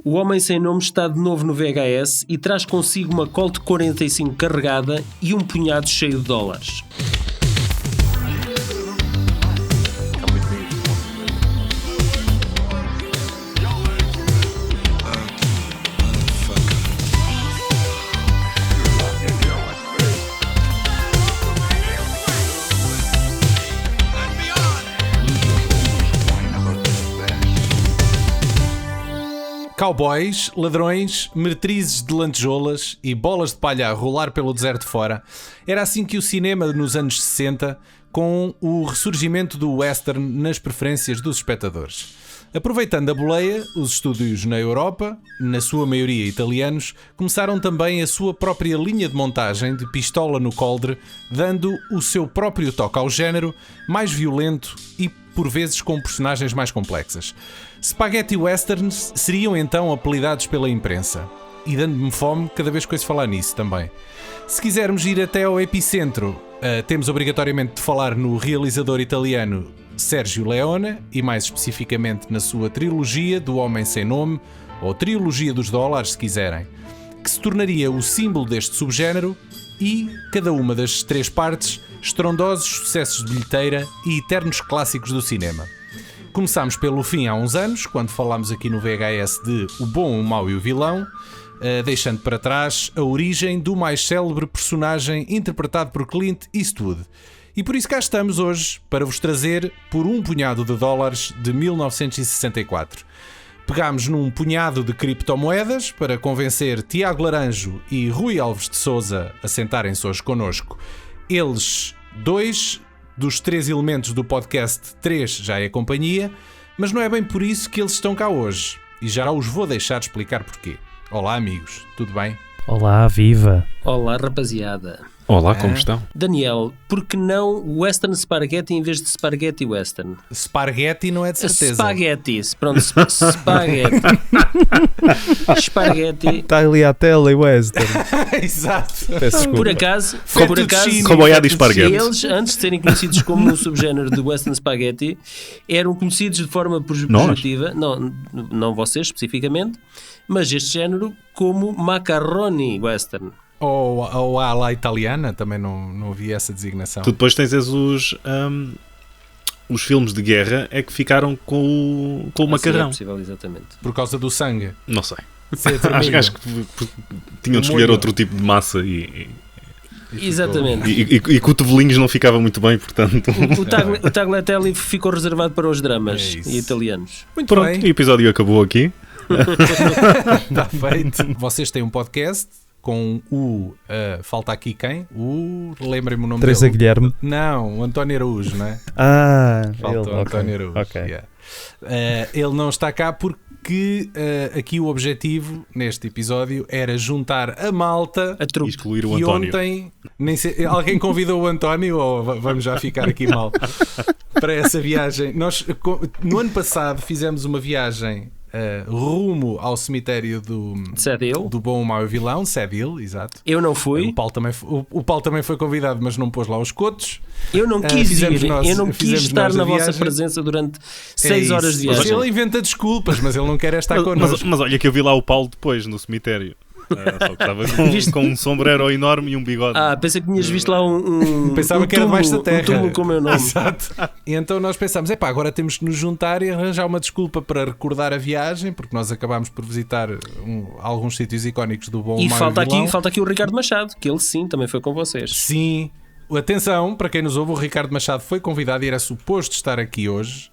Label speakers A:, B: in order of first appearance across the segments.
A: O Homem Sem Nome está de novo no VHS e traz consigo uma Colt 45 carregada e um punhado cheio de dólares.
B: Cowboys, ladrões, meretrizes de lantejoulas e bolas de palha a rolar pelo deserto fora. Era assim que o cinema nos anos 60, com o ressurgimento do western nas preferências dos espectadores. Aproveitando a boleia, os estúdios na Europa, na sua maioria italianos, começaram também a sua própria linha de montagem de pistola no coldre, dando o seu próprio toque ao género, mais violento e por vezes com personagens mais complexas. Spaghetti Westerns seriam então apelidados pela imprensa. E dando-me fome cada vez que ouço falar nisso também. Se quisermos ir até ao epicentro, temos obrigatoriamente de falar no realizador italiano Sergio Leone, e mais especificamente na sua trilogia do Homem Sem Nome, ou trilogia dos dólares se quiserem, que se tornaria o símbolo deste subgénero e, cada uma das três partes, estrondosos sucessos de bilheteira e eternos clássicos do cinema. Começámos pelo fim há uns anos, quando falámos aqui no VHS de O Bom, o Mau e o Vilão, deixando para trás a origem do mais célebre personagem interpretado por Clint Eastwood. E por isso cá estamos hoje para vos trazer Por um Punhado de Dólares de 1964. Pegámos num punhado de criptomoedas para convencer Tiago Laranjo e Rui Alves de Sousa a sentarem-se hoje connosco. Eles, dois dos três elementos do podcast 3 já é companhia, mas não é bem por isso que eles estão cá hoje. E já os vou deixar explicar porquê. Olá amigos, tudo bem?
C: Olá, viva!
A: Olá, rapaziada.
D: Olá, como estão?
A: Daniel, por que não Western Spaghetti em vez de Spaghetti Western?
B: Spaghetti não é de certeza.
A: Spaghetti, pronto, Spaghetti. Spaghetti.
C: Tagliatelle e Western.
B: Exato.
C: Peço desculpa.
A: Por acaso,
D: Comboiado e esparguete.
A: eles, antes de serem conhecidos como um subgénero de Western Spaghetti, eram conhecidos de forma pejorativa, não vocês especificamente, mas este género como Macaroni Western.
B: Ou a la italiana, também não havia essa designação.
D: Tu depois tens os filmes de guerra é que ficaram com o macarrão.
A: É possível, exatamente.
B: Por causa do sangue.
D: Não sei.
B: Vermelho.
D: Acho que tinham de escolher outro tipo de massa
A: Exatamente.
D: e cotovelinhos não ficava muito bem, portanto.
A: O Tagliatelle ficou reservado para os dramas italianos.
B: Muito
D: Pronto,
B: bem.
D: o episódio acabou aqui.
B: Está feito. Vocês têm um podcast com falta aqui quem? Lembrem-me o nome
C: Teresa
B: dele.
C: Guilherme.
B: Não, o António Araújo, não é? Falta o António Araújo.
C: Okay.
B: Yeah. Ele não está cá porque aqui o objetivo neste episódio era juntar a malta
A: A trupe.
D: Excluir o
B: e
D: António.
B: ontem alguém convidou o António ou vamos já ficar aqui mal para essa viagem. Nós no ano passado fizemos uma viagem rumo ao cemitério do Bom, o Mau e o Vilão, Sedil, exato.
A: Eu não fui.
B: O Paulo também foi convidado, mas não pôs lá os cotos.
A: Eu não quis ir. Eu não quis
B: fizemos
A: estar
B: nós a
A: na vossa
B: viagem.
A: presença durante 6 horas de
B: Mas
A: viagem.
B: ele inventa desculpas, mas ele não quer estar connosco.
D: Mas olha que eu vi lá o Paulo depois no cemitério. Só que estava com um sombrero enorme e um bigode.
A: Pensei que tinhas visto lá
B: Pensava que era debaixo da terra.
A: Um túmulo com o meu nome.
B: Exato. E então nós pensámos, agora temos que nos juntar e arranjar uma desculpa para recordar a viagem, porque nós acabámos por visitar alguns sítios icónicos do Bom,
A: E
B: Mau e Vilão.
A: falta aqui o Ricardo Machado, que ele sim, também foi com vocês.
B: Sim. Atenção, para quem nos ouve, o Ricardo Machado foi convidado e era suposto estar aqui hoje,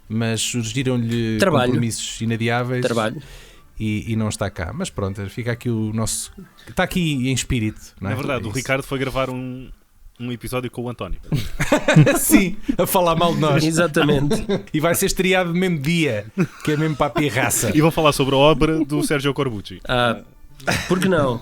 B: mas surgiram-lhe compromissos inadiáveis.
A: Trabalho.
B: E não está cá. Mas pronto, fica aqui o nosso... Está aqui em espírito, não é?
D: É verdade,
B: É
D: o Ricardo foi gravar um episódio com o António.
B: Sim, a falar mal de nós.
A: Exatamente.
B: E vai ser estreado no mesmo dia, que é mesmo para a pirraça.
D: E vão falar sobre a obra do Sergio Corbucci.
A: Por que não?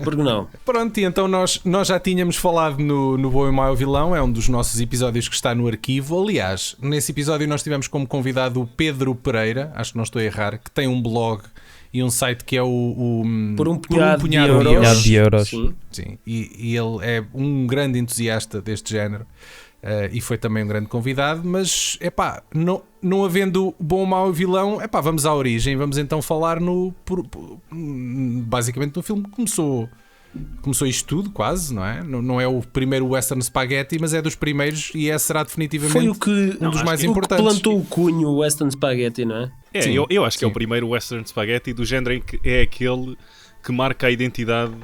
B: Pronto, e então nós já tínhamos falado no Bom e Mau e o Vilão, é um dos nossos episódios que está no arquivo. Aliás, nesse episódio nós tivemos como convidado o Pedro Pereira, acho que não estou a errar, que tem um blog e um site que é
A: Por um punhado de euros.
C: Sim.
B: Sim, e ele é um grande entusiasta deste género. e foi também um grande convidado, mas não havendo bom, mau e vilão, vamos à origem, vamos então falar basicamente no filme que começou isto tudo, quase, não é? Não é o primeiro Western Spaghetti, mas é dos primeiros e será definitivamente um dos mais importantes.
A: O que plantou o cunho o Western Spaghetti, não é?
D: Sim, eu acho que é o primeiro Western Spaghetti do género em que é aquele que marca a identidade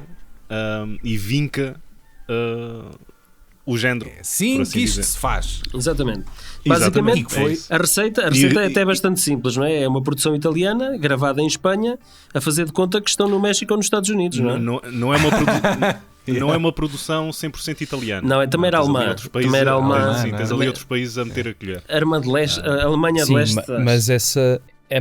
D: e vinca o género.
B: É assim que isto se faz.
A: Exatamente. Basicamente, a receita é até bastante simples, não é? É uma produção italiana, gravada em Espanha, a fazer de conta que estão no México ou nos Estados Unidos, não é?
D: Não é uma produção 100% italiana.
A: Não, também era alemã. Também era alemã.
D: Sim, tens ali outros países a meter a colher.
A: A Alemanha de Leste.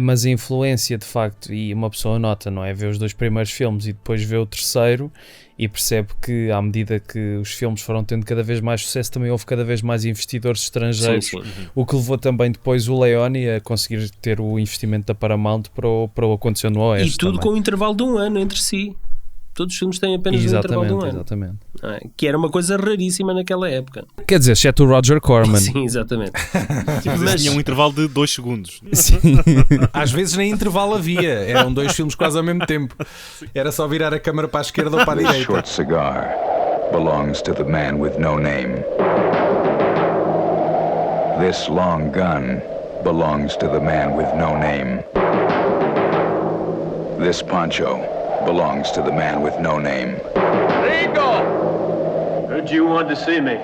C: Mas a influência, de facto, e uma pessoa nota, não é? Vê os 2 primeiros filmes e depois vê o terceiro e percebe que, à medida que os filmes foram tendo cada vez mais sucesso, também houve cada vez mais investidores estrangeiros, o que levou também depois o Leone a conseguir ter o investimento da Paramount para o acontecer no Oeste.
A: E tudo
C: também.
A: com um intervalo de 1 ano entre si. Todos os filmes têm apenas um intervalo de 1 ano.
C: Exatamente.
A: Que era uma coisa raríssima naquela época.
C: Quer dizer, exceto o Roger Corman.
A: Sim, exatamente.
D: Mas tinha um intervalo de 2 segundos.
C: Sim.
B: Às vezes nem intervalo havia. Eram 2 filmes quase ao mesmo tempo. Era só virar a câmara para a esquerda ou para a direita.
E: This short cigar belongs to the man with no name. This long gun belongs to the man with no name. This poncho belongs to the man with no name.
F: Rico! Heard you want to see me.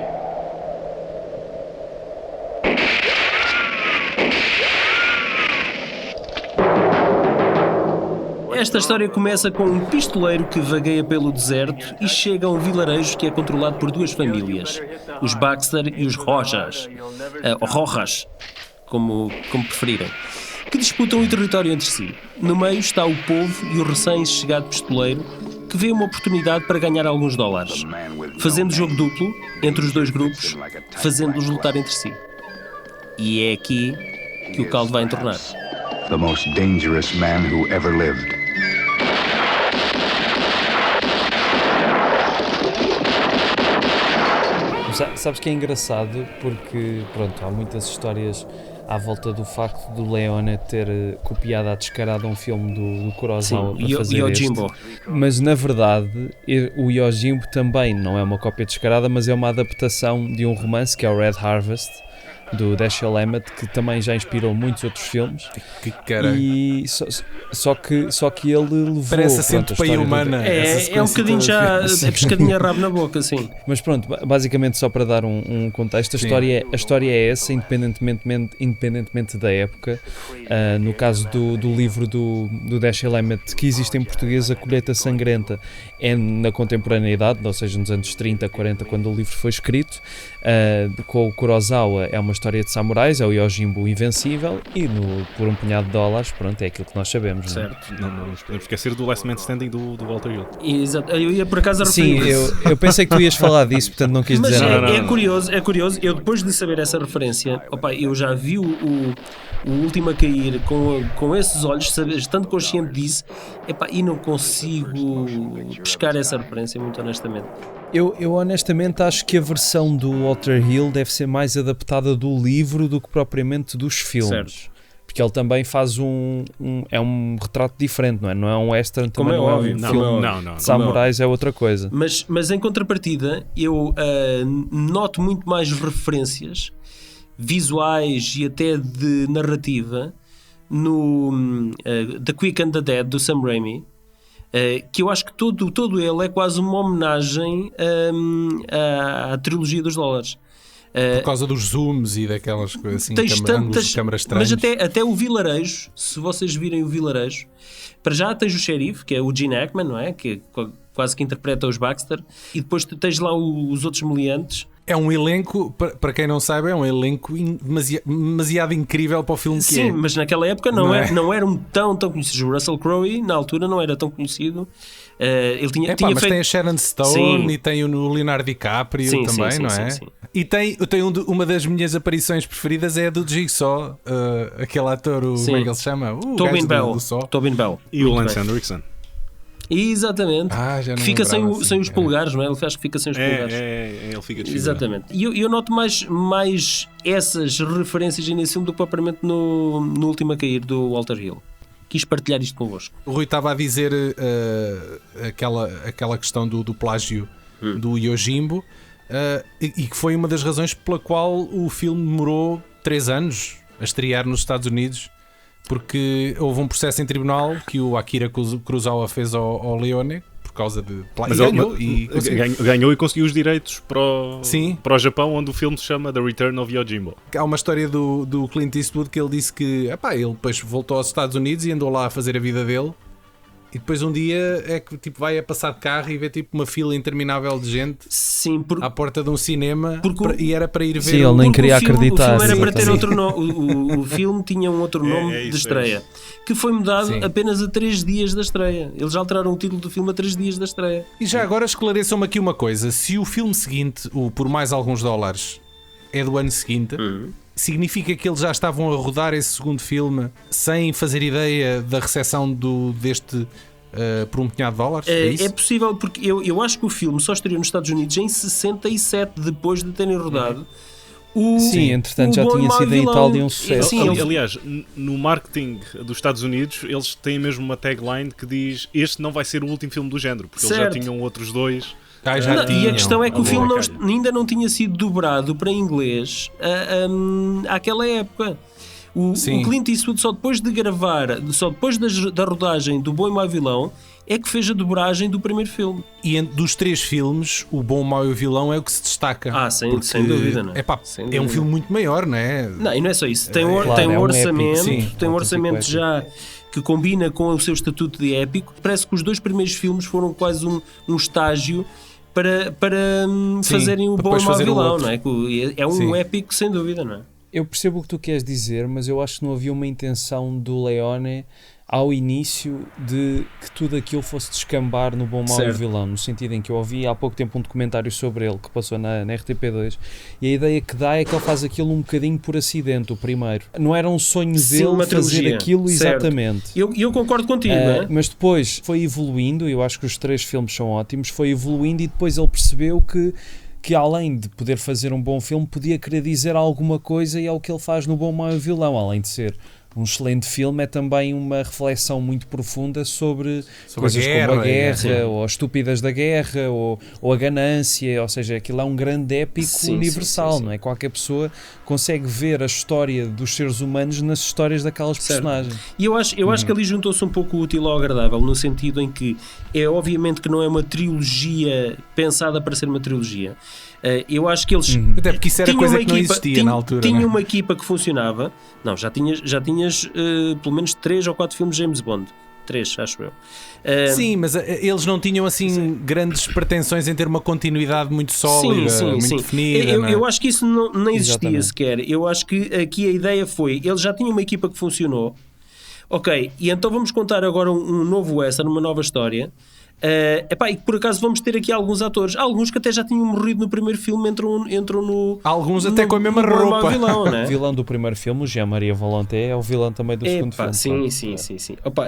A: Esta história começa com um pistoleiro que vagueia pelo deserto e chega a um vilarejo que é controlado por 2 famílias, os Baxter e os Rojas, como preferirem, que disputam o território entre si. No meio está o povo e o recém-chegado pistoleiro que vê uma oportunidade para ganhar alguns dólares, fazendo jogo duplo entre os 2 grupos, fazendo-os lutar entre si. E é aqui que o caldo vai entornar.
E: The most dangerous man who ever lived.
C: Sabes que é engraçado porque, pronto, há muitas histórias à volta do facto do Leone ter copiado à descarada um filme do Kurosawa para fazer
A: Yojimbo.
C: Mas na verdade o Yojimbo também não é uma cópia descarada, mas é uma adaptação de um romance que é o Red Harvest do Dashiell Hammett, que também já inspirou muitos outros filmes. E só que ele levou,
B: parece assento para a humana.
A: É um bocadinho já é pescadinha rabo na boca, sim.
C: Mas pronto, basicamente só para dar um contexto, a história é essa, independentemente da época. No caso do livro do Dashiell Hammett, que existe em português, A Colheita Sangrenta, é na contemporaneidade, ou seja, nos anos 30, 40, quando o livro foi escrito. Com o Kurosawa é uma história de samurais, é o Yojimbo Invencível, e por um punhado de dólares, pronto, é aquilo que nós sabemos.
A: Certo.
D: Não podemos esquecer do Last Man Standing do Walter Hill.
A: Exato. Eu ia por acaso
C: referir. Sim, eu pensei que tu ias falar disso, portanto não quis dizer nada.
A: É curioso, eu depois de saber essa referência, eu já vi o Último a Cair com esses olhos, estando consciente disso, e não consigo pescar essa referência, muito honestamente.
C: Eu honestamente acho que a versão do Walter Hill deve ser mais adaptada do livro do que propriamente dos filmes. Certo. Porque ele também faz é um retrato diferente, não é? Não é um western, também não é um filme de samurais, é outra coisa.
A: Mas em contrapartida, eu noto muito mais referências visuais e até de narrativa no The Quick and the Dead, do Sam Raimi, que eu acho que todo ele é quase uma homenagem à trilogia dos dólares.
B: Por causa dos zooms e daquelas coisas assim, ângulos de câmara estranhos.
A: Mas até o vilarejo, se vocês virem o vilarejo, para já tens o xerife, que é o Gene Hackman, não é? Que quase que interpreta os Baxter, e depois tens lá os outros meliantes.
B: É um elenco, para quem não sabe, é um elenco demasiado incrível para o filme que é.
A: Sim, mas naquela época não eram tão conhecidos. O Russell Crowe, na altura, não era tão conhecido. Ele tinha
B: mas
A: feito...
B: tem a Sharon Stone e tem o Leonardo DiCaprio também, não é? Sim. E tem uma das minhas aparições preferidas é a do Jigsaw, aquele ator, como é que ele se chama?
A: Tobin Bell.
D: E o Lance Henriksen.
A: Exatamente.
B: Já não
A: que fica sem,
B: lembrava,
A: sem os
B: sim.
A: polegares, não é? Ele faz que fica sem os polegares.
D: Ele fica desfigurado.
A: Exatamente. E eu noto mais essas referências nesse filme do que propriamente no Último a Cair, do Walter Hill. Quis partilhar isto convosco.
B: O Rui estava a dizer aquela questão do plágio do Yojimbo, e que foi uma das razões pela qual o filme demorou 3 anos a estrear nos Estados Unidos, porque houve um processo em tribunal que o Akira Kurosawa fez ao Leone por causa de
D: Mas ganhou e conseguiu os direitos para o Japão, onde o filme se chama The Return of Yojimbo.
B: Há uma história do Clint Eastwood que ele disse que ele depois voltou aos Estados Unidos e andou lá a fazer a vida dele, e depois um dia é que tipo, vai a passar de carro e vê tipo uma fila interminável de gente à porta de um cinema, e era para ir ver.
C: Sim, ele nem queria acreditar.
A: O filme era para ter outro nome. O filme tinha um outro nome de estreia, que foi mudado apenas a 3 dias da estreia. Eles já alteraram o título do filme a 3 dias da estreia.
B: E já agora esclareçam-me aqui uma coisa: se o filme seguinte, o Por Mais Alguns Dólares, é do ano seguinte, significa que eles já estavam a rodar esse segundo filme sem fazer ideia da recepção deste por um punhado de dólares?
A: É possível, porque eu acho que o filme só estreou nos Estados Unidos em 67, depois de terem rodado.
C: Sim, entretanto já tinha sido em Itália um sucesso.
A: Sim,
D: aliás, no marketing dos Estados Unidos, eles têm mesmo uma tagline que diz: este não vai ser o último filme do género, porque eles já tinham outros 2.
A: E a questão é que o filme ainda não tinha sido dobrado para inglês àquela época. O Clint Eastwood só depois de gravar, só depois da rodagem do Bom e Mau Vilão, é que fez a dobragem do primeiro filme.
B: E dos 3 filmes, o Bom, o Mau e o Vilão é o que se destaca.
A: Sem dúvida, não é?
B: É um filme muito maior, não é?
A: Não, e não é só isso. Tem um orçamento, tem um orçamento já que combina com o seu estatuto de épico. Parece que os 2 primeiros filmes foram quase um estágio para fazerem o Bom e o Mau Vilão, não é? É um épico sem dúvida, não é?
C: Eu percebo o que tu queres dizer, mas eu acho que não havia uma intenção do Leone ao início de que tudo aquilo fosse descambar no Bom, Mau e Vilão, no sentido em que eu ouvi há pouco tempo um documentário sobre ele que passou na RTP2, e a ideia que dá é que ele faz aquilo um bocadinho por acidente, o primeiro. Não era um sonho dele fazer aquilo exatamente.
A: Eu concordo contigo,
C: mas depois foi evoluindo, e eu acho que os 3 filmes são ótimos, foi evoluindo, e depois ele percebeu que além de poder fazer um bom filme, podia querer dizer alguma coisa, e é o que ele faz no Bom, Mau e Vilão. Além de ser um excelente filme, é também uma reflexão muito profunda sobre coisas como a guerra, ou as estúpidas da guerra, ou a ganância. Ou seja, aquilo é um grande épico universal, não é? Qualquer pessoa consegue ver a história dos seres humanos nas histórias daquelas personagens.
A: E eu acho que ali juntou-se um pouco o útil ao agradável, no sentido em que obviamente que não é uma trilogia pensada para ser uma trilogia. Eu acho que eles
B: até porque isso era coisa que não existia na altura.
A: Tinha uma equipa que funcionava. Não, já tinhas pelo menos 3 ou 4 filmes de James Bond. 3, acho eu.
B: Sim, mas eles não tinham assim grandes pretensões em ter uma continuidade muito sólida, muito definida.
A: Eu acho que isso nem existia sequer. Eu acho que aqui a ideia foi: eles já tinham uma equipa que funcionou. Ok, e então vamos contar agora um novo western, uma nova história. E por acaso vamos ter aqui alguns atores, alguns que até já tinham morrido no primeiro filme, entram no.
B: Alguns até com a mesma roupa.
A: Vilão, né?
C: O vilão do primeiro filme, o Jean-Marie Volonté, é o vilão também do segundo filme.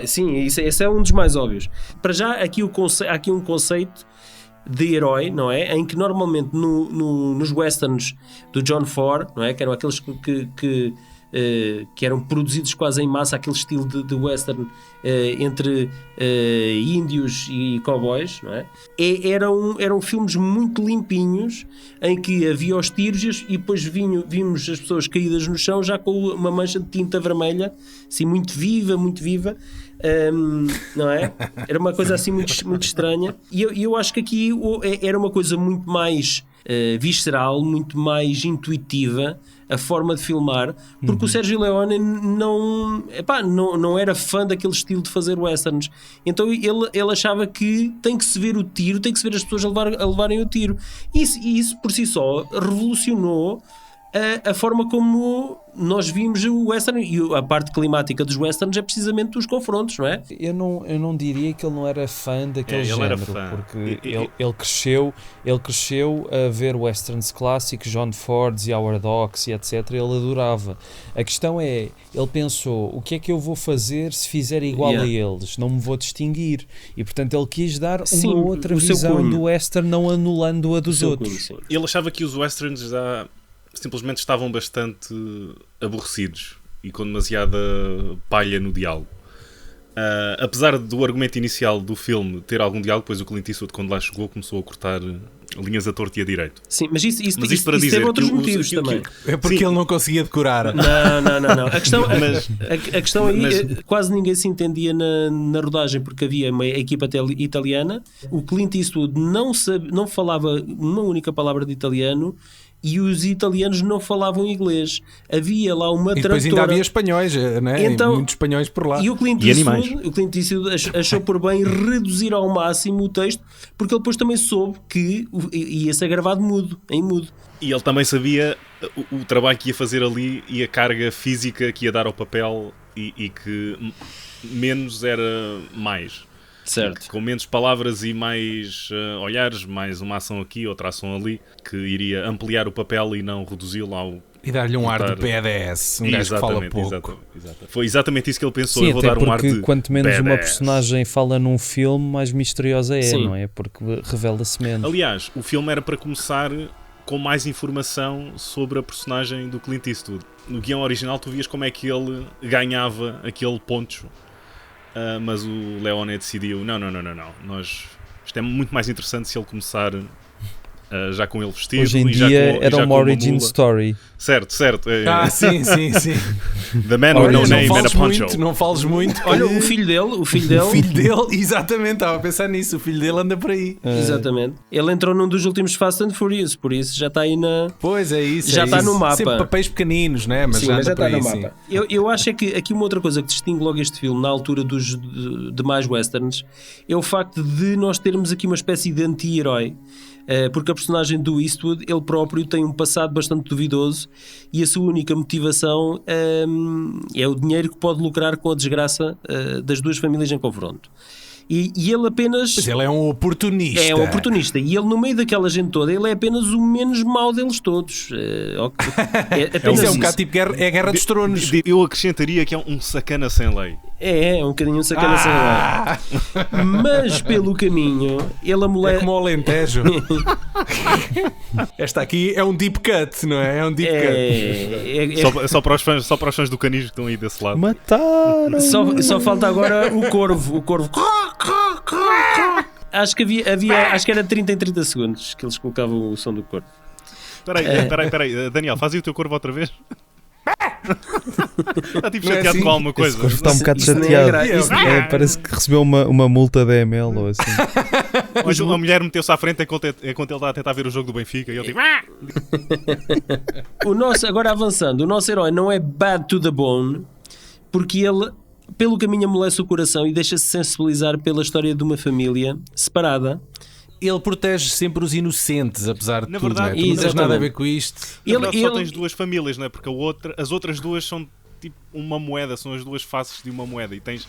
A: Sim, esse é um dos mais óbvios. Para já, há aqui um conceito de herói, não é? Em que normalmente nos westerns do John Ford, não é? Que eram aqueles que eram produzidos quase em massa, aquele estilo de western entre índios e cowboys, não é? Eram filmes muito limpinhos, em que havia os tiros e depois vimos as pessoas caídas no chão já com uma mancha de tinta vermelha, assim muito viva, não é? Era uma coisa assim muito, muito estranha, e eu acho que aqui era uma coisa muito mais visceral, muito mais intuitiva a forma de filmar, porque o Sergio Leone não era fã daquele estilo de fazer westerns. Então ele achava que tem que se ver o tiro, tem que se ver as pessoas a levarem o tiro. E isso por si só revolucionou a forma como nós vimos o western, e a parte climática dos westerns é precisamente os confrontos, não é?
C: Eu não diria que ele não era fã daquele
D: ele
C: género,
D: era fã.
C: porque ele cresceu a ver westerns clássicos, John Fords e Howard Hawks e etc. Ele adorava. A questão é, ele pensou, o que é que eu vou fazer se fizer igual a eles? Não me vou distinguir. E portanto ele quis dar uma outra visão do western, não anulando a dos outros.
A: Cunho,
D: ele achava que os westerns já simplesmente estavam bastante aborrecidos e com demasiada palha no diálogo. Apesar do argumento inicial do filme ter algum diálogo, depois o Clint Eastwood, quando lá chegou, começou a cortar linhas a torto e a direito.
A: Sim, mas isso
D: para dizer
A: teve outros
D: que
A: motivos também.
B: É porque ele não conseguia decorar.
A: Não. A questão aí, quase ninguém se entendia na rodagem, porque havia uma equipa italiana. O Clint Eastwood não falava uma única palavra de italiano, e os italianos não falavam inglês. Havia lá uma tradutora.
B: E depois ainda havia espanhóis, né?
A: Então,
B: muitos espanhóis por lá.
A: E o Clint Eastwood achou por bem reduzir ao máximo o texto, porque ele depois também soube que ia ser gravado em mudo.
D: E ele também sabia o trabalho que ia fazer ali e a carga física que ia dar ao papel, e que menos era mais.
A: Certo.
D: Com menos palavras e mais olhares, mais uma ação aqui, outra ação ali, que iria ampliar o papel e não reduzi-lo ao...
B: E dar-lhe um ar de BDS, um gajo que fala pouco.
D: Exatamente. Foi exatamente isso que ele pensou.
C: Sim,
D: eu vou
C: até
D: dar um ar
C: porque
D: de
C: quanto menos
D: BDS.
C: uma personagem fala num filme, mais misteriosa é,
A: Sim.
C: não é? Porque revela-se menos.
D: Aliás, o filme era para começar com mais informação sobre a personagem do Clint Eastwood. No guião original tu vias como é que ele ganhava aquele poncho. Mas o Leone decidiu, não, isto é muito mais interessante se ele começar já com ele vestido.
C: Hoje em
D: e
C: dia
D: já
C: era
D: com
C: uma origin story.
D: Certo.
B: Sim.
D: The man with no name and a poncho.
B: Não fales muito.
A: Olha, o filho dele...
B: O filho dele, exatamente, estava a pensar nisso. O filho dele anda por aí.
A: Exatamente. Ele entrou num dos últimos Fast and Furious, por isso já está aí na...
B: Pois é isso.
A: Já está no mapa.
B: Sempre papéis pequeninos, né? Mas
A: sim,
B: já
A: mas já
B: anda por
A: está
B: aí,
A: no mapa. Eu acho é que aqui uma outra coisa que distingue logo este filme na altura dos demais westerns é o facto de nós termos aqui uma espécie de anti-herói. Porque a personagem do Eastwood, ele próprio tem um passado bastante duvidoso e a sua única motivação é o dinheiro que pode lucrar com a desgraça das duas famílias em confronto. E ele apenas...
B: Pois ele é um oportunista.
A: É um oportunista. E ele, no meio daquela gente toda, ele é apenas o menos mau deles todos.
B: Isso é um bocado tipo é a Guerra dos Tronos.
D: Eu acrescentaria que é um sacana sem lei.
A: É um bocadinho um sacana sem lei. Mas, pelo caminho, ele amolece...
B: É como o Alentejo. Esta aqui é um deep cut, não é? É um deep cut.
D: Só para os fãs do Canijo que estão aí desse lado.
C: Mataram!
A: Só falta agora o corvo. Acho que acho que era 30 em 30 segundos que eles colocavam o som do corvo.
D: Espera aí, Daniel, faz aí o teu corvo outra vez. Está tipo
B: Não é
D: chateado
B: assim?
D: com alguma coisa.
C: Corvo está um bocado
A: Isso nem é
C: chateado.
A: gra-
C: Parece que recebeu uma multa da ML ou assim.
D: Mas a mulher meteu-se à frente enquanto ele está a tentar ver o jogo do Benfica e ele tipo...
A: Agora avançando, o nosso herói não é bad to the bone porque ele, pelo caminho, amolece o coração e deixa-se sensibilizar pela história de uma família separada.
B: Ele protege sempre os inocentes, apesar de
D: Na
B: tudo.
D: verdade,
B: né? Tu não tens
A: exatamente.
B: nada a ver com isto.
D: Na verdade, só tens duas famílias, não é? Porque as outras duas são tipo uma moeda, são as duas faces de uma moeda. E tens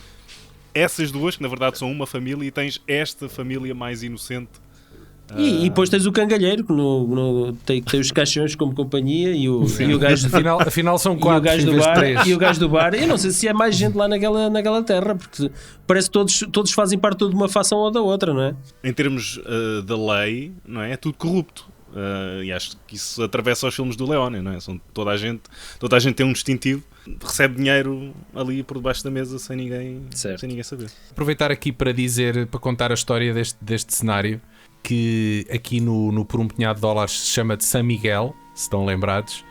D: essas duas, que na verdade são uma família, e tens esta família mais inocente.
A: E depois tens o cangalheiro, que tem os caixões como companhia e o gajo
B: Afinal são
A: e o
B: 4
A: gajo
B: em
A: do
B: vez de
A: bar
B: 3.
A: e o gajo do bar. Eu não sei se é mais gente lá naquela terra, porque parece que todos fazem parte de uma fação ou da outra, não é?
D: Em termos da lei, não é? É tudo corrupto. E acho que isso atravessa os filmes do Leone, não é? Toda a gente tem um distintivo, recebe dinheiro ali por debaixo da mesa sem ninguém saber.
B: Aproveitar aqui para contar a história deste cenário, que aqui no Por um Punhado de Dólares se chama de San Miguel, se estão lembrados,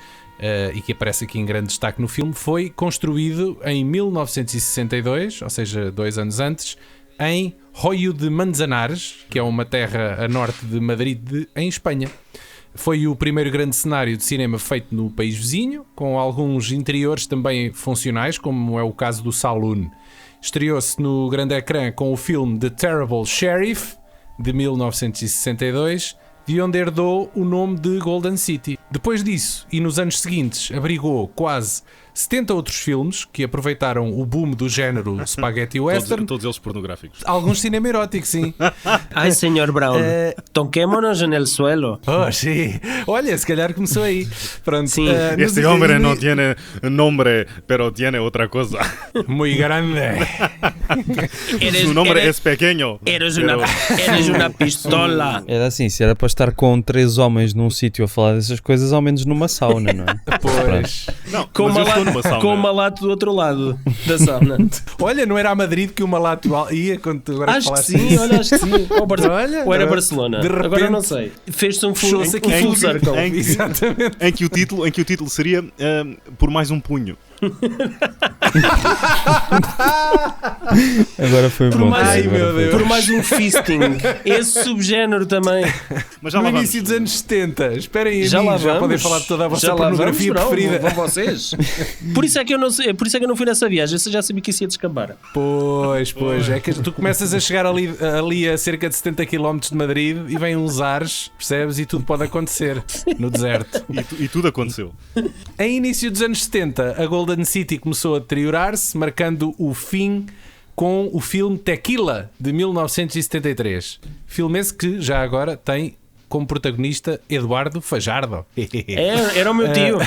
B: e que aparece aqui em grande destaque no filme. Foi construído em 1962, ou seja, 2 anos antes, em Roio de Manzanares, que é uma terra a norte de Madrid, em Espanha. Foi o primeiro grande cenário de cinema feito no país vizinho, com alguns interiores também funcionais, como é o caso do Saloon. Estreou-se no grande ecrã com o filme The Terrible Sheriff, de 1962, de onde herdou o nome de Golden City. Depois disso, e nos anos seguintes, abrigou quase 70 outros filmes que aproveitaram o boom do género spaghetti western.
D: Todos eles pornográficos.
B: Alguns cinema erótico, sim.
A: Ai, Sr. Brown, toquémonos en el suelo.
B: Oh, sim. Olha, se calhar começou aí. Pronto.
A: Sim.
D: Este homem não tem nome, pero tiene outra coisa.
B: Muito grande.
D: Su nome é pequeno.
A: Eres una pistola.
C: Era assim, se era para estar com 3 homens num sítio a falar dessas coisas, ao menos numa sauna, não é?
B: Pois.
D: Não,
A: Com
D: mas eu estou numa sauna.
A: uma lata do outro lado da sauna.
B: Olha, não era a Madrid que o malato ia quando tu agora
A: Acho que
B: falaste
A: sim,
B: disso.
A: olha, acho que sim.
B: Olha,
A: Ou era Barcelona?
B: de repente,
A: Agora não sei. Fez-se um full circle.
B: Exatamente.
D: Em que o título seria Por Mais Um Punho.
C: Agora foi
A: Por
C: bom.
A: mais,
B: Ai, meu Deus.
A: por mais um fisting. Esse subgénero também.
D: Mas já
B: No
D: lá vamos.
B: início dos anos 70. Esperem aí,
A: Já lá
B: amigos, já
A: vamos.
B: podem falar de toda a vossa
A: Já lá
B: pornografia
A: vamos,
B: preferida.
A: Vão vocês. Por isso é que eu não fui nessa viagem. Eu já sabia que isso ia descambar.
B: Pois. É que tu começas a chegar ali a cerca de 70 km de Madrid e vêm uns ares, percebes? E tudo pode acontecer no deserto.
D: E tudo aconteceu.
B: Em início dos anos 70, a Golden City começou a deteriorar-se, marcando o fim com o filme Tequila, de 1973. Filme esse que, já agora, tem como protagonista Eduardo Fajardo.
A: Era o meu tio.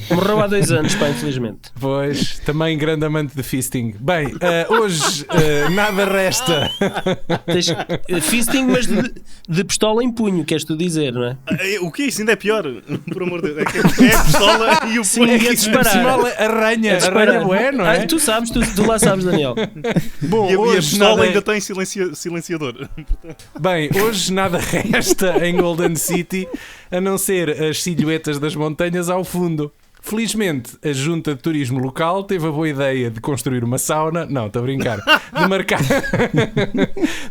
A: Morreu há 2 anos, pá, infelizmente.
B: Pois, também grande amante de fisting. Bem, hoje nada resta.
A: Tens fisting, mas de pistola em punho, queres tu dizer, não é?
D: O que é isso? Ainda é pior. Por amor de Deus. É a pistola e o
A: Sim,
D: punho.
A: é disparar.
B: Arranha bué, não é?
A: Tu sabes, tu lá sabes, Daniel.
B: Bom,
D: E a
B: hoje
D: pistola
B: nada...
D: ainda tem silenciador.
B: Bem, hoje nada resta em Golden City a não ser as silhuetas das montanhas ao fundo. Felizmente, a Junta de Turismo local teve a boa ideia de construir uma sauna, não, estou a brincar,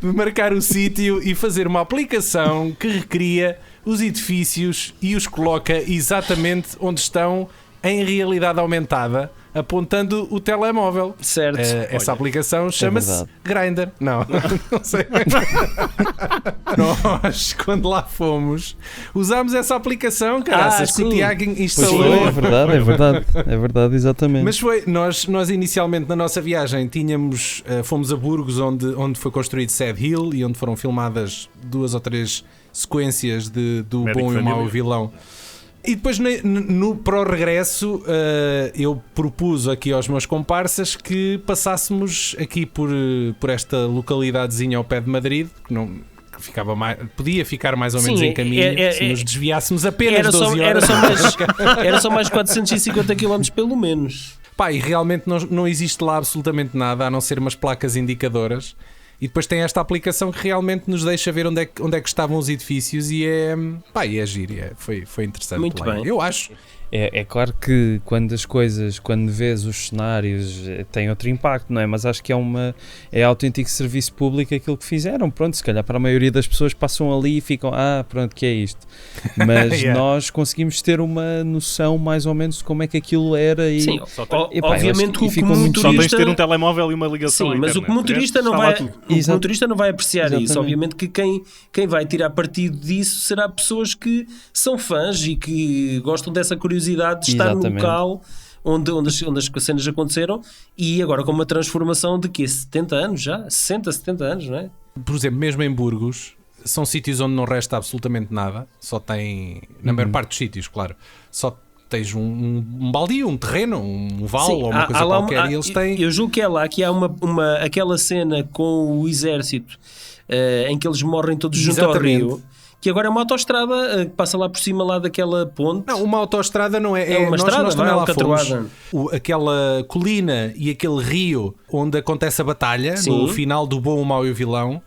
B: de marcar o sítio e fazer uma aplicação que recria os edifícios e os coloca exatamente onde estão em realidade aumentada, apontando o telemóvel.
A: Certo.
B: Essa aplicação chama-se Grindr. Não sei. Nós, quando lá fomos, usámos essa aplicação, caraças, que o Tiago instalou.
C: É verdade, exatamente.
B: Mas foi, nós inicialmente na nossa viagem fomos a Burgos, onde foi construído Sad Hill e onde foram filmadas 2 ou 3 sequências do
D: Médico
B: bom e o mau
D: Família.
B: vilão. E depois, para o regresso, eu propus aqui aos meus comparsas que passássemos aqui por esta localidadezinha ao pé de Madrid, que podia ficar mais ou menos em caminho se nos desviássemos apenas 12 horas.
A: Era só mais 450 km pelo menos.
B: Pá, e realmente não existe lá absolutamente nada, a não ser umas placas indicadoras. E depois tem esta aplicação que realmente nos deixa ver onde é que estavam os edifícios e é giro, foi interessante.
A: Muito
B: lá.
A: bem.
B: Eu acho.
C: É claro que quando vês os cenários, tem outro impacto, não é? Mas acho que é autêntico serviço público aquilo que fizeram. Pronto, se calhar para a maioria das pessoas passam ali e ficam, pronto, que é isto. Mas nós conseguimos ter uma noção mais ou menos de como é que aquilo era. E,
A: Sim, obviamente
C: que
A: que o motorista...
D: Só tens de ter um telemóvel e uma ligação.
A: Sim, mas o motorista não vai apreciar
C: Exatamente.
A: isso. Obviamente que quem vai tirar partido disso será pessoas que são fãs e que gostam dessa curiosidade de estar no local onde as cenas aconteceram, e agora com uma transformação de quê? 70 anos já? 60, 70 anos, não é?
B: Por exemplo, mesmo em Burgos, são sítios onde não resta absolutamente nada. Só tem, na maior parte dos sítios, claro, só tens um baldio, um terreno, um vale ou uma coisa qualquer, e eles têm...
A: Eu julgo que é lá que há aquela cena com o exército em que eles morrem todos junto ao rio, que agora é uma autoestrada que passa lá por cima lá daquela ponte.
B: Não, uma autoestrada não é.
A: É uma estrada,
B: nós também
A: não é
B: lá fomos.
A: alcatroada.
B: Aquela colina e aquele rio onde acontece a batalha,
A: Sim.
B: no final do bom, o mau e o vilão.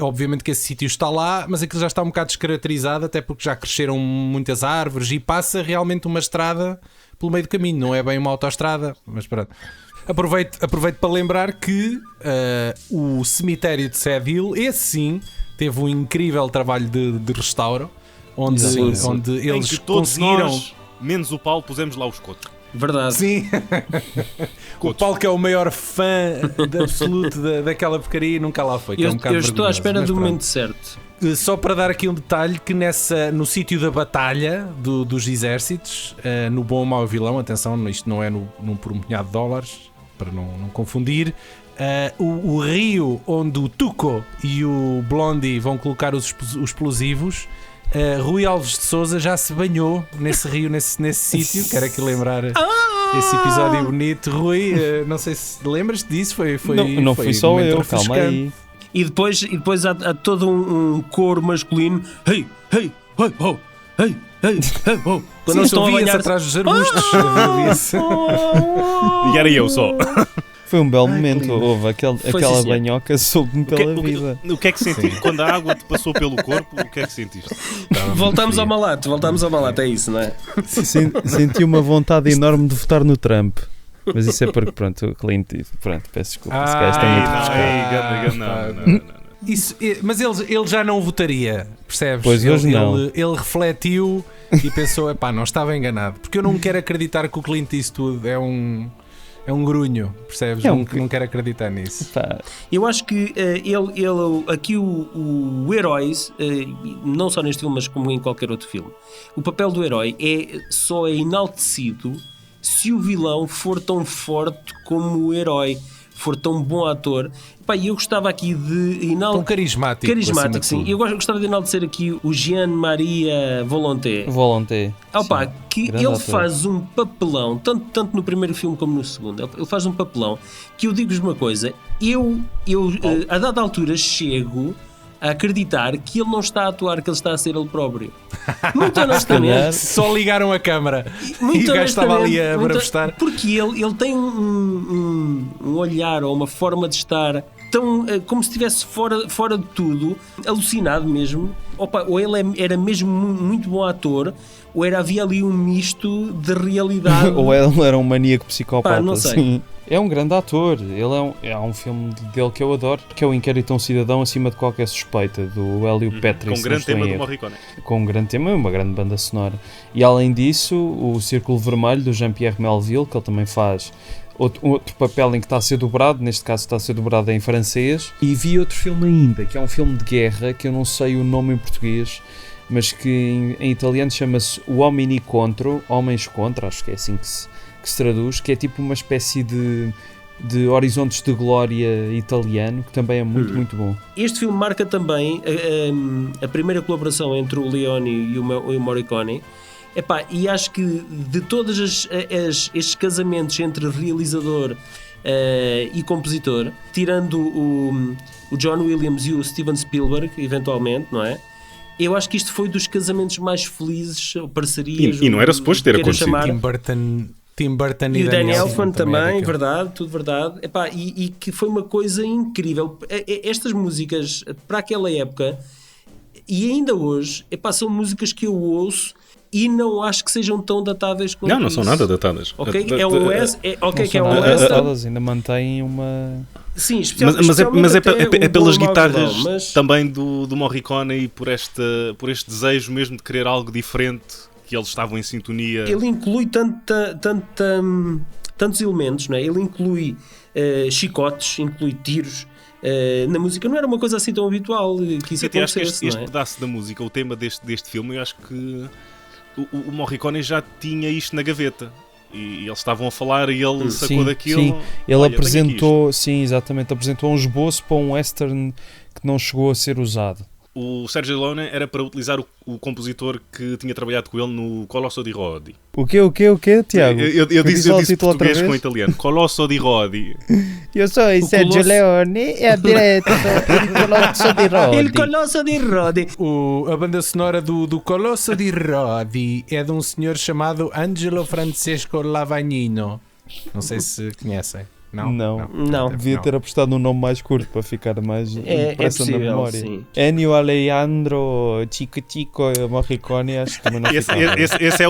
B: Obviamente que esse sítio está lá, mas aquilo já está um bocado descaracterizado, até porque já cresceram muitas árvores e passa realmente uma estrada pelo meio do caminho. Não é bem uma autoestrada, mas pronto. Aproveito para lembrar que o cemitério de Sad Hill, esse sim, teve um incrível trabalho de restauro, onde eles
D: em que todos
B: conseguiram...
D: nós, menos o Paulo, pusemos lá o escoto.
A: Verdade.
B: Sim. O Paulo, que é o maior fã de absoluto daquela porcaria, e nunca lá foi. Que é um bocado
A: Eu estou à
B: vergonhoso,
A: espera
B: mas
A: do
B: pronto.
A: momento certo.
B: Só para dar aqui um detalhe, que no sítio da batalha dos exércitos, no bom, mau e vilão, atenção, isto não é num por um punhado de dólares, para não confundir, o rio onde o Tuco e o Blondie vão colocar os explosivos, Rui Alves de Sousa já se banhou nesse rio, nesse sítio. Quero aqui lembrar esse episódio bonito. Rui, não sei se lembras disso,
C: Não fui só eu, calma aí.
A: E depois há todo um coro masculino. Hey, hey, hey, oh, hey, hey, hey, oh. Quando
B: Sim,
A: eles estão a
B: ouvia-se
A: banhar
B: atrás dos arbustos. Ouvia-se.
D: E era eu só.
C: Foi um belo momento, houve aquela
A: sim.
C: banhoca soube-me pela vida.
D: O que é que sentiste? Quando a água te passou pelo corpo, o que é que sentiste?
A: Voltámos ao malato, é isso, não é?
C: Senti uma vontade enorme de votar no Trump. Mas isso é porque, pronto, o Clint, pronto, peço desculpa, esse gajo tem muito
D: Não.
B: Isso, mas ele já não votaria, percebes?
C: Pois hoje não.
B: Ele refletiu e pensou, epá, não estava enganado. Porque eu não quero acreditar que o Clint Eastwood é um grunho, percebes? Não quero acreditar nisso.
C: Pá.
A: Eu acho que ele aqui o herói, não só neste filme, mas como em qualquer outro filme, o papel do herói só é enaltecido se o vilão for tão forte como o herói, for tão bom ator. Pá, eu gostava aqui de enaltecer...
B: Tão carismático,
A: sim. Eu gostava de enaltecer aqui o Jean-Marie Volonté. Pá, que
C: grande
A: ele
C: ator.
A: faz um papelão, tanto no primeiro filme como no segundo, ele faz um papelão que eu digo-vos uma coisa, eu a dada altura chego a acreditar que ele não está a atuar, que ele está a ser ele próprio. Muito honestamente.
B: Só ligaram a câmara
A: Muito
B: e o gajo estava ali a
A: honestamente,
B: bravestar.
A: Porque ele tem um olhar ou uma forma de estar tão, como se estivesse fora de tudo, alucinado mesmo. Opa, ou ele era mesmo muito bom ator, ou havia ali um misto de realidade.
C: Ou ele era um maníaco psicopata.
A: Pá, não sei.
C: Sim. É um grande ator. Há um filme dele que eu adoro, que é o Inquérito a um Cidadão Acima de Qualquer Suspeita, do Hélio Petri.
D: Com um grande tema do Morricone.
C: Com um grande tema e uma grande banda sonora. E além disso, o Círculo Vermelho, do Jean-Pierre Melville, que ele também faz outro papel em que está a ser dobrado, neste caso está a ser dobrado em francês. E vi outro filme ainda, que é um filme de guerra, que eu não sei o nome em português, mas que em italiano chama-se Uomini Contro, Homens Contra, acho que é assim que se traduz, que é tipo uma espécie de Horizontes de Glória italiano, que também é muito bom.
A: Este filme marca também a primeira colaboração entre o Leone e o Morricone. Epá, e acho que de todos estes casamentos entre realizador e compositor, tirando o John Williams e o Steven Spielberg, eventualmente, não é? Eu acho que isto foi dos casamentos mais felizes, parcerias.
D: E não era suposto ter acontecido.
B: Tim Burton
A: e o Danny
B: Elfman
A: Elfman também,
B: é
A: verdade, tudo verdade. Epá, e que foi uma coisa incrível. Estas músicas, para aquela época, e ainda hoje, são músicas que eu ouço e não acho que sejam tão datáveis quanto
D: Não são nada datadas.
A: Ok? É o
C: Western. Ainda mantém uma...
A: Sim,
D: mas é pelas
A: Bom
D: guitarras
A: Vilão, mas...
D: também do Morricone e por este desejo mesmo de querer algo diferente, que eles estavam em sintonia.
A: Ele inclui tantos elementos, não é? Ele inclui chicotes, inclui tiros. Na música não era uma coisa assim tão habitual que isso acontecesse.
D: Acho que este pedaço da música, o tema deste filme, eu acho que o Morricone já tinha isto na gaveta. E eles estavam a falar e ele sacou daquilo.
C: Sim, ele apresentou um esboço para um western que não chegou a ser usado.
D: O Sergio Leone era para utilizar o compositor que tinha trabalhado com ele no Colosso di Rodi.
C: O quê, Tiago?
D: Eu disse português com italiano. Colosso di Rodi.
C: Eu sou o Sergio Leone e a direto do Colosso di Rodi.
A: Il Colosso di Rodi.
B: A banda sonora do Colosso di Rodi é de um senhor chamado Angelo Francesco Lavagnino. Não sei se conhecem.
A: Não.
C: Devia ter apostado num nome mais curto para ficar mais impressa na memória.
A: Sim.
C: Ennio Alejandro Chico Morricone, acho que também não
D: esse é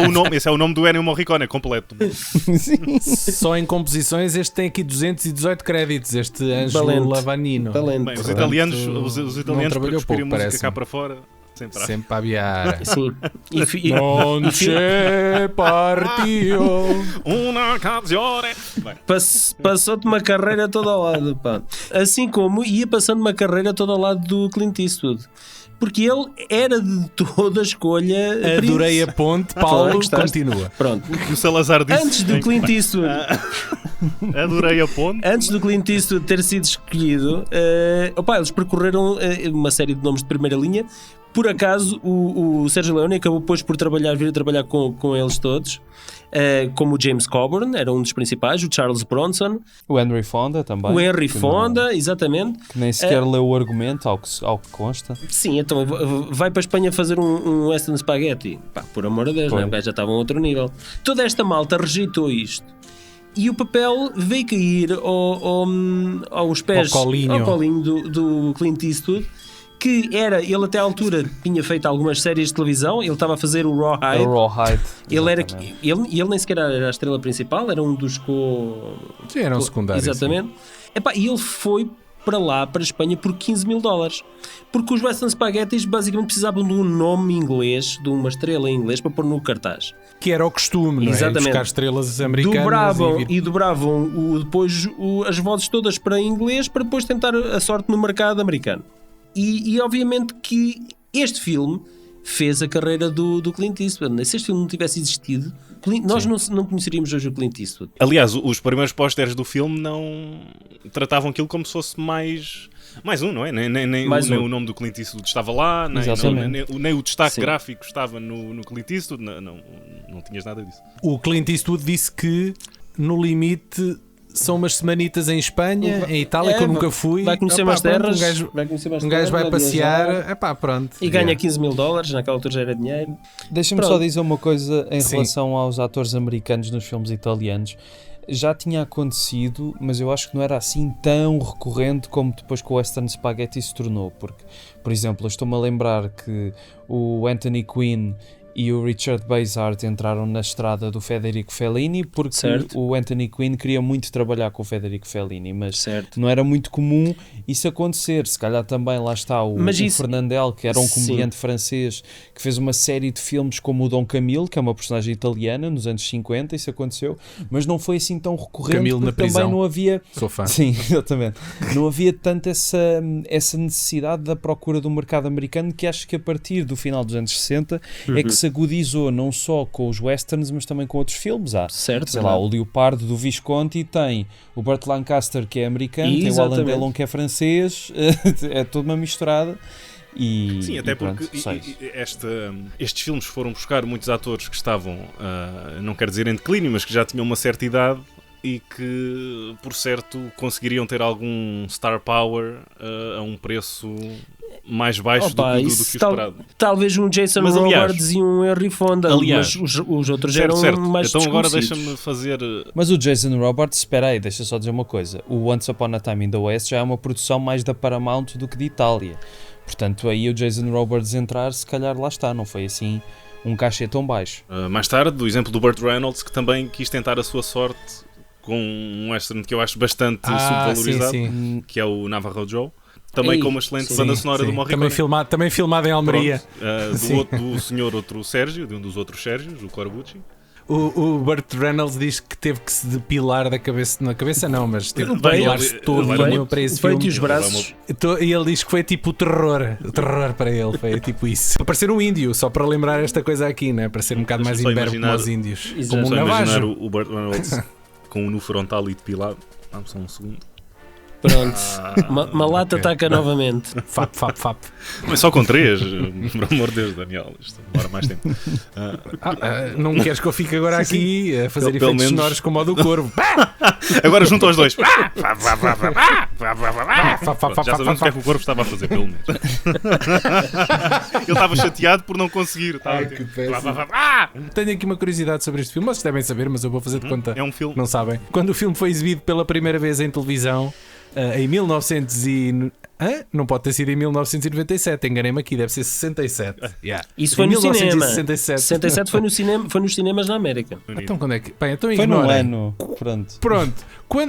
D: o nome do Ennio Morricone completo.
C: Sim.
B: Só em composições este tem aqui 218 créditos, este Angelo Lavagnino.
D: Bem, os italianos preferiam música cá para fora.
B: Sempre a aviar.
A: Sim.
B: Non c'è partio.
D: Una canzone.
A: Passou-te uma carreira toda ao lado, pá. Assim como ia passando uma carreira toda ao lado do Clint Eastwood. Porque ele era de toda a escolha.
B: Adorei a ponte, Paulo, continua.
A: Pronto.
D: O Salazar disse.
A: Antes do Clint Eastwood.
D: Adorei a ponte.
A: Antes do Clint Eastwood ter sido escolhido, eles percorreram uma série de nomes de primeira linha. Por acaso, o Sergio Leone acabou depois por vir a trabalhar com eles todos. Como o James Coburn, era um dos principais, o Charles Bronson,
C: o Henry Fonda também.
A: O Henry Fonda, exatamente.
C: Que nem sequer leu o argumento, ao que consta.
A: Sim, então vai para a Espanha fazer um Western Spaghetti. Pá, por amor de Deus, né? O gajo já estava a outro nível. Toda esta malta rejeitou isto. E o papel veio cair aos pés, ao colinho do Clint Eastwood, que ele até à altura tinha feito algumas séries de televisão. Ele estava a fazer o Rawhide. Ele nem sequer era a estrela principal, era um dos
B: Sim, era um secundário.
A: Exatamente. E ele foi para lá, para a Espanha, por $15,000. Porque os Western Spaghettis basicamente precisavam de um nome inglês, de uma estrela em inglês, para pôr no cartaz.
B: Que era o costume, não é?
A: Exatamente.
B: Buscar estrelas americanas.
A: Dobravam depois as vozes todas para inglês, para depois tentar a sorte no mercado americano. E obviamente que este filme fez a carreira do Clint Eastwood. Se este filme não tivesse existido, nós não conheceríamos hoje o Clint Eastwood.
D: Aliás, os primeiros pósteres do filme não tratavam aquilo como se fosse mais um, não é? Nem o nome do Clint Eastwood estava lá, nem o destaque gráfico estava no Clint Eastwood, não tinhas nada disso.
B: O Clint Eastwood disse que, no limite, são umas semanitas em Espanha, em Itália, que eu nunca fui.
A: Vai conhecer umas terras.
B: Um gajo vai passear. Pronto.
A: E ganha $15,000, naquela altura já era dinheiro.
C: Deixa-me só dizer uma coisa em relação aos atores americanos nos filmes italianos. Já tinha acontecido, mas eu acho que não era assim tão recorrente como depois que o Western Spaghetti se tornou. Porque, por exemplo, eu estou-me a lembrar que o Anthony Quinn e o Richard Basehart entraram na estrada do Federico Fellini porque o Anthony Quinn queria muito trabalhar com o Federico Fellini, mas não era muito comum isso acontecer. Se calhar também lá está o Fernandel, que era um comediante francês que fez uma série de filmes como o Dom Camilo, que é uma personagem italiana nos anos 50, isso aconteceu, mas não foi assim tão recorrente.
B: Camilo na prisão.
C: Também não havia...
B: Sou fã.
C: Sim, exatamente. Não havia tanto essa necessidade da procura do mercado americano, que acho que a partir do final dos anos 60 é que se agudizou não só com os westerns, mas também com outros filmes. Sei lá, o Leopardo do Visconti tem o Burt Lancaster, que é americano, tem o Alain Delon, que é francês, é toda uma misturada.
D: Sim, até porque estes filmes foram buscar muitos atores que estavam, não quero dizer em declínio, mas que já tinham uma certa idade e que, por certo, conseguiriam ter algum star power a um preço mais baixo do que o esperado.
A: Talvez um Jason Robards e um Henry Fonda, mas os outros eram mais
D: então agora
A: desconhecidos.
D: deixa-me fazer...
C: Mas o Jason Robards, espera aí, deixa só dizer uma coisa. O Once Upon a Time in the West já é uma produção mais da Paramount do que de Itália. Portanto, aí o Jason Robards entrar, se calhar lá está, não foi assim um cachê tão baixo.
D: Mais tarde, o exemplo do Burt Reynolds, que também quis tentar a sua sorte com um western que eu acho bastante subvalorizado, que é o Navajo Joe. Também com uma excelente banda sonora do Morricone.
B: Também filmado em Almeria.
D: Do senhor outro Sérgio, de um dos outros Sérgios, o Corbucci.
B: O Burt Reynolds diz que teve que se depilar da cabeça, na cabeça não, mas teve que depilar-se todo para esse filme.
A: E os braços.
B: E ele diz que foi tipo o terror para ele, foi tipo isso. Para parecer um índio, só para lembrar esta coisa aqui, né? Para ser um bocado mais imberbe como os índios.
D: Como um imaginar o Burt Reynolds com o nu frontal e depilado. Vamos só um segundo.
A: Pronto, Malata ataca novamente.
B: Fap.
D: Mas só com 3, por amor de Deus, Daniel, isto demora mais tempo.
B: Não queres que eu fique agora aqui a fazer efeitos sonoros como o do corvo?
D: Agora junto aos dois. Já sabemos o que é que o corvo estava a fazer, pelo menos. Ele estava chateado por não conseguir.
B: Tenho aqui uma curiosidade sobre este filme. Vocês devem saber, mas eu vou fazer de conta.
D: É um filme.
B: Não sabem. Quando o filme foi exibido pela primeira vez em televisão, em 1900 não pode ter sido em 1997, enganei-me aqui, deve ser 67.
A: Isso foi no cinema.
B: 67
A: foi nos cinemas na América.
B: Então quando é que... Bem, então
C: foi num ano. Pronto.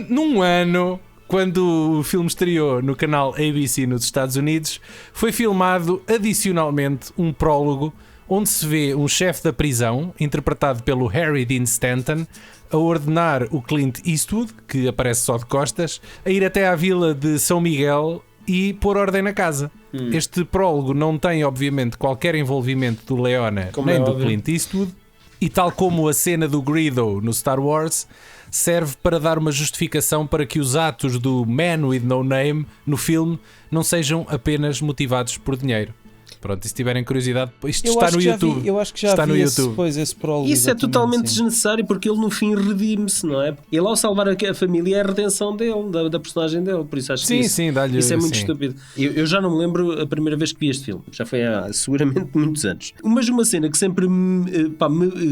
B: Num ano quando o filme estreou no canal ABC nos Estados Unidos, foi filmado adicionalmente um prólogo onde se vê um chefe da prisão, interpretado pelo Harry Dean Stanton, a ordenar o Clint Eastwood, que aparece só de costas, a ir até à vila de São Miguel e pôr ordem na casa. Este prólogo não tem, obviamente, qualquer envolvimento do Leone nem do Clint Eastwood, e tal como a cena do Greedo no Star Wars, serve para dar uma justificação para que os atos do Man with No Name no filme não sejam apenas motivados por dinheiro. Pronto, e se tiverem curiosidade, isto está no YouTube.
C: Eu acho que já
B: está
C: vi
B: no
C: esse,
B: YouTube.
C: depois esse prólogo.
A: Isso é totalmente
C: sim.
A: desnecessário, porque ele no fim redime-se, não é? Ele ao salvar a família é a redenção dele, da personagem dele, por isso acho que isso é muito estúpido. Eu já não me lembro a primeira vez que vi este filme, já foi há seguramente muitos anos. Mas uma cena que sempre me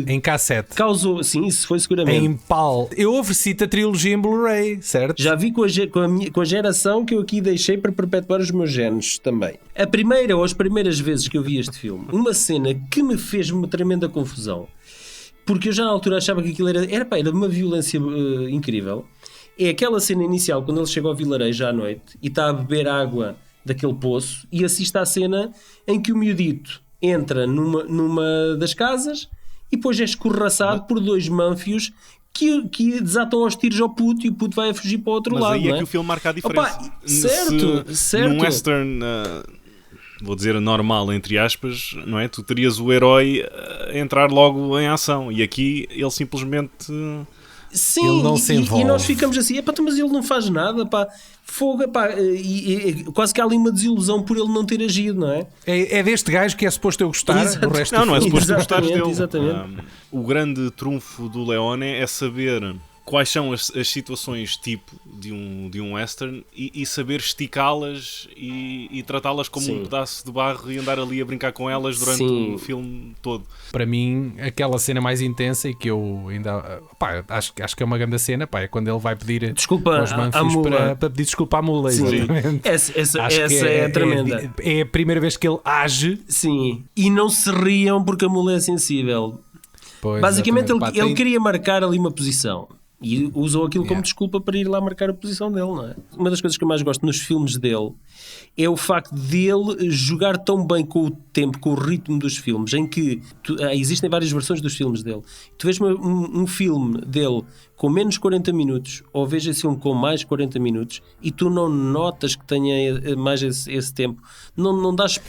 B: em cassete
A: causou, sim, isso foi seguramente
B: em PAL. Eu ofereci-te a trilogia em Blu-ray, certo?
A: Já vi com a geração que eu aqui deixei para perpetuar os meus genes também. A primeira ou as primeiras vezes que eu vi este filme, uma cena que me fez uma tremenda confusão, porque eu já na altura achava que aquilo era uma violência incrível, é aquela cena inicial quando ele chega ao vilarejo à noite e está a beber água daquele poço e assiste à cena em que o miudito entra numa das casas e depois é escorraçado por dois mânfios que desatam aos tiros ao puto e o puto vai a fugir para o outro lado.
D: Mas aí
A: não
D: é que o filme marca a diferença.
A: Opa, certo.
D: Num western, vou dizer normal, entre aspas, não é? Tu terias o herói a entrar logo em ação e aqui ele simplesmente...
A: Sim,
B: ele não se envolve.
A: E nós ficamos assim, mas ele não faz nada, pá, fogo, pá, e quase que há ali uma desilusão por ele não ter agido, não é?
B: É deste gajo que é suposto eu gostar.
A: Exato.
B: O resto
D: Não é suposto gostares dele.
A: Exatamente.
D: O grande trunfo do Leone é saber quais são as situações tipo de um western e saber esticá-las e tratá-las como um pedaço de barro e andar ali a brincar com elas durante o filme todo.
B: Para mim, aquela cena mais intensa e que eu ainda... Pá, acho que é uma grande cena, pá, é quando ele vai pedir
A: desculpa
B: aos Manfios para pedir desculpa à mula. Exatamente.
A: Essa é tremenda.
B: É a primeira vez que ele age.
A: Sim, e não se riam porque a mula é sensível.
B: Pois,
A: basicamente ele queria marcar ali uma posição e usou aquilo como desculpa para ir lá marcar a posição dele, não é? Uma das coisas que eu mais gosto nos filmes dele é o facto dele jogar tão bem com o tempo, com o ritmo dos filmes, em que existem várias versões dos filmes dele. Tu vês um filme dele com menos 40 minutos ou vês esse filme com mais 40 minutos e tu não notas que tenha mais esse tempo. Não dás...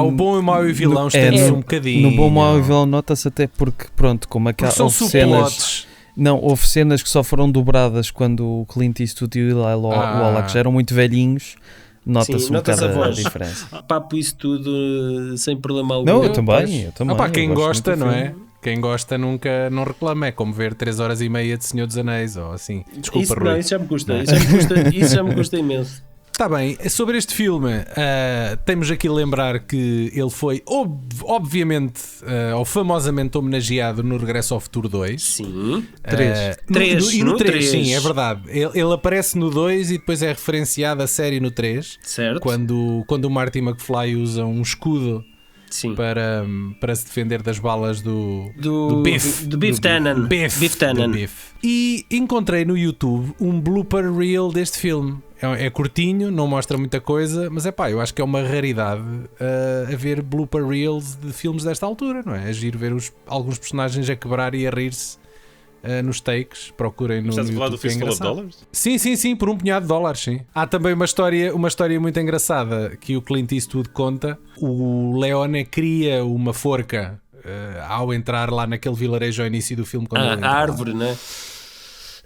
B: o bom e o mau e o vilão estende-se um bocadinho.
C: No bom, mau e vilão nota-se até porque, pronto, como aquela cenas... Não, houve cenas que só foram dobradas quando o Clint Eastwood e o Eli Wallach já eram muito velhinhos. Nota-se um bocado a diferença.
A: Papo isso tudo sem problema algum.
C: Não, eu também.
B: Quem gosta, não é? Quem gosta nunca não reclama. É como ver 3 horas e meia de Senhor dos Anéis ou assim. Desculpa, Rui.
A: Não, isso já me custa. Isso já me custa imenso.
B: Está bem, sobre este filme temos aqui a lembrar que ele foi obviamente ou famosamente homenageado no Regresso ao Futuro 2.
A: Sim,
B: 3. E no 3, sim, é verdade. Ele aparece no 2 e depois é referenciado a série no 3.
A: Certo.
B: Quando o Marty McFly usa um escudo para se defender das balas do Biff.
A: Do Biff Tannen.
B: Biff Tannen. E encontrei no YouTube um blooper reel deste filme. É curtinho, não mostra muita coisa, mas eu acho que é uma raridade a ver blooper reels de filmes desta altura, não é? É giro ver alguns personagens a quebrar e a rir-se nos takes. Procurem no YouTube. Estás a falar do
D: Fistful of Dollars?
B: Sim, por $1 milhão, sim. Há também uma história muito engraçada que o Clint Eastwood conta. O Leone cria uma forca ao entrar lá naquele vilarejo ao início do filme.
A: A árvore, não é?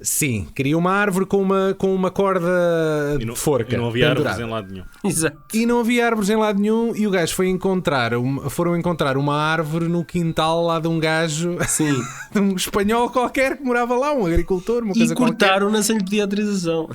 B: Sim, queria uma árvore com uma corda de forca.
D: E não havia árvores em lado nenhum.
A: Exato.
B: E não havia árvores em lado nenhum e o gajo foram encontrar uma árvore no quintal lá de um gajo, de um espanhol qualquer que morava lá, um agricultor, uma coisa qualquer.
A: E cortaram-na sem lhe pedir autorização.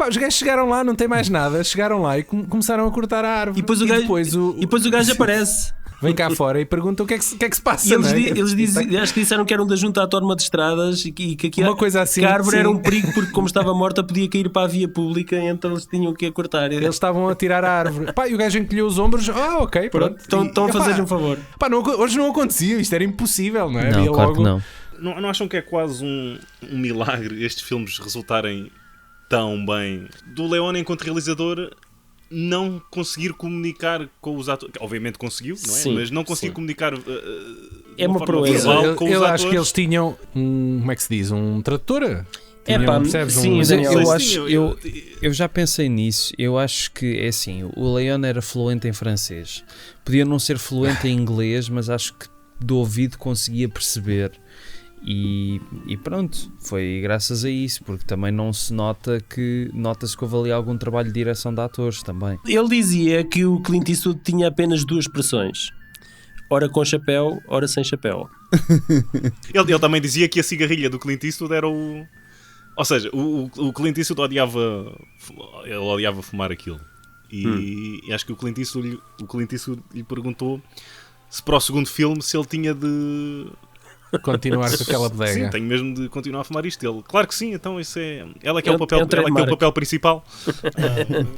B: Os gajos chegaram lá, não tem mais nada, chegaram lá e começaram a cortar a árvore.
A: E depois o gajo aparece.
B: Vem cá fora e pergunta o que é que se passa.
A: E eles acho que disseram que eram da Junta Autónoma de Estradas e que
B: uma coisa assim,
A: a árvore era um perigo porque, como estava morta, podia cair para a via pública, então eles tinham que a cortar.
B: Eles estavam a tirar a árvore. E o gajo encolheu os ombros. Ok, pronto.
A: Estão a fazer um favor.
B: Hoje não acontecia, isto era impossível, não é?
C: Não, claro que não.
D: Não acham que é quase um milagre estes filmes resultarem tão bem. Do Leone, enquanto realizador, não conseguir comunicar com os atores. Obviamente conseguiu, não é?
A: Sim,
D: mas não conseguir comunicar
A: é uma proeza.
B: Eu acho que eles tinham como é que se diz? Um tradutor?
C: Eu já pensei nisso. Eu acho que é assim, o Leone era fluente em francês, podia não ser fluente em inglês, mas acho que do ouvido conseguia perceber. E pronto, foi graças a isso, porque também não se nota nota-se que houve ali algum trabalho de direção de atores também.
A: Ele dizia que o Clint Eastwood tinha apenas 2 expressões: ora com chapéu, ora sem chapéu.
D: Ele também dizia que a cigarrilha do Clint Eastwood era o... Ou seja, o Clint Eastwood odiava fumar aquilo. E acho que o Clint Eastwood lhe perguntou se para o segundo filme se ele tinha de...
B: continuar com aquela bodega.
D: Sim, tenho mesmo de continuar a fumar isto. Ele, claro que sim, então isso é... Ela que é o papel principal.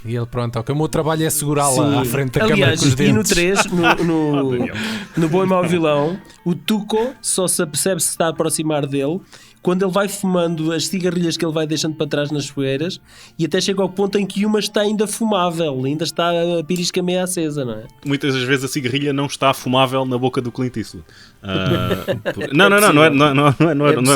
B: E ele, pronto, ok, o meu trabalho é segurá-la à frente da câmara com os dentes.
A: E no 3, no Bom e Mau Vilão, o Tuco só se apercebe se está a aproximar dele quando ele vai fumando as cigarrilhas que ele vai deixando para trás nas fogueiras, e até chega ao ponto em que uma está ainda fumável, ainda está a pirisca meio acesa, não é?
D: Muitas das vezes a cigarrilha não está fumável na boca do Clint Eastwood. Não era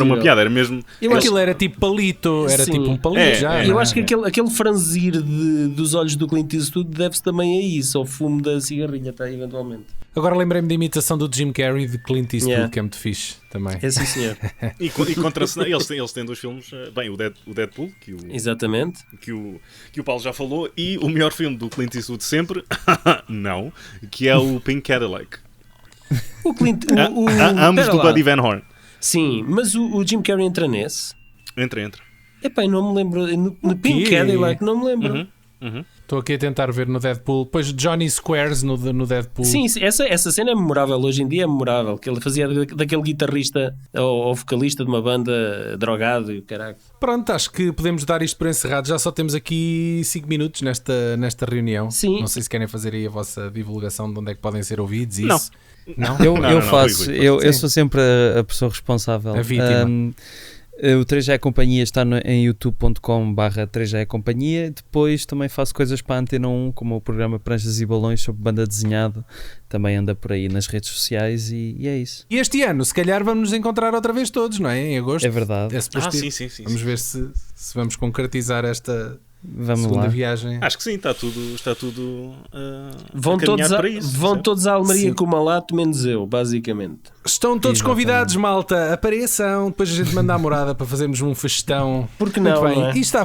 D: uma piada, era mesmo...
B: Aquilo era tipo palito, era tipo um palito já.
A: Eu acho que aquele franzir dos olhos do Clint Eastwood deve-se também a isso, ao fumo da cigarrilha, tá, eventualmente.
B: Agora lembrei-me da imitação do Jim Carrey de Clint Eastwood, que é muito fixe também.
A: É sim, senhor.
D: E contracenar, eles têm 2 filmes, bem, o Deadpool,
A: exatamente,
D: que o Paulo já falou, e o melhor filme do Clint Eastwood sempre, não, que é o Pink Cadillac. Ambos do Buddy Van Horn.
A: Sim, mas o Jim Carrey entra nesse?
D: Entra.
A: Epá, não me lembro. No Pink Cadillac não me lembro.
B: Estou aqui a tentar ver no Deadpool. Depois Johnny Squares no Deadpool.
A: Sim, essa cena é memorável. Hoje em dia é memorável. Que ele fazia daquele guitarrista ou vocalista de uma banda drogado e o caralho.
B: Pronto, acho que podemos dar isto por encerrado. Já só temos aqui 5 minutos nesta reunião.
A: Sim.
B: Não sei se querem fazer aí a vossa divulgação de onde é que podem ser ouvidos.
D: Não.
B: Isso. Não?
C: Eu faço. Eu sou sempre a pessoa responsável.
B: A vítima.
C: O 3G Companhia está em youtube.com/3G Companhia. Depois também faço coisas para a Antena 1, como o programa Pranchas e Balões sobre banda desenhada. Também anda por aí nas redes sociais e é isso.
B: E este ano, se calhar, vamos nos encontrar outra vez todos, não é? Em agosto.
C: É verdade.
D: Sim.
B: Vamos ver se vamos concretizar esta
C: Vamos
B: segunda
C: lá.
B: viagem.
D: Acho que sim, está tudo
A: vão todos à Almeria com o Malato, menos eu, basicamente.
B: Estão todos convidados, malta. Apareçam, depois a gente manda a morada para fazermos um festão.
A: Porque não?
B: Muito bem,
A: Não é?
B: isto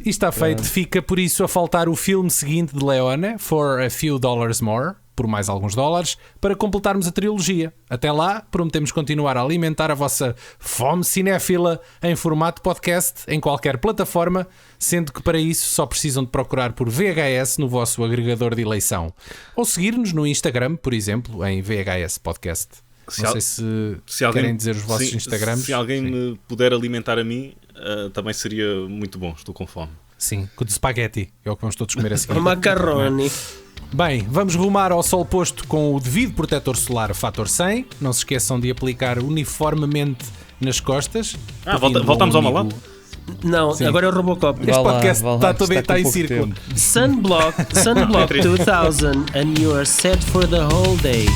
B: está feito. Fica por isso a faltar o filme seguinte de Leone, For a Few Dollars More, por mais alguns dólares, para completarmos a trilogia. Até lá, prometemos continuar a alimentar a vossa fome cinéfila em formato podcast em qualquer plataforma, sendo que para isso só precisam de procurar por VHS no vosso agregador de eleição. Ou seguir-nos no Instagram, por exemplo, em VHS Podcast. Não sei se querem dizer os vossos Instagrams.
D: Se alguém me puder alimentar a mim, também seria muito bom. Estou com fome.
B: Sim, com de spaghetti. É o que vamos todos comer assim.
A: Macarroni.
B: Bem, vamos rumar ao sol posto com o devido protetor solar fator 100. Não se esqueçam de aplicar uniformemente nas costas.
D: Voltamos ao Malato?
A: Não,
B: Sim.
A: Agora é o Robocop.
B: Este podcast está em círculo.
A: Sunblock 2000 and you are set for the whole day.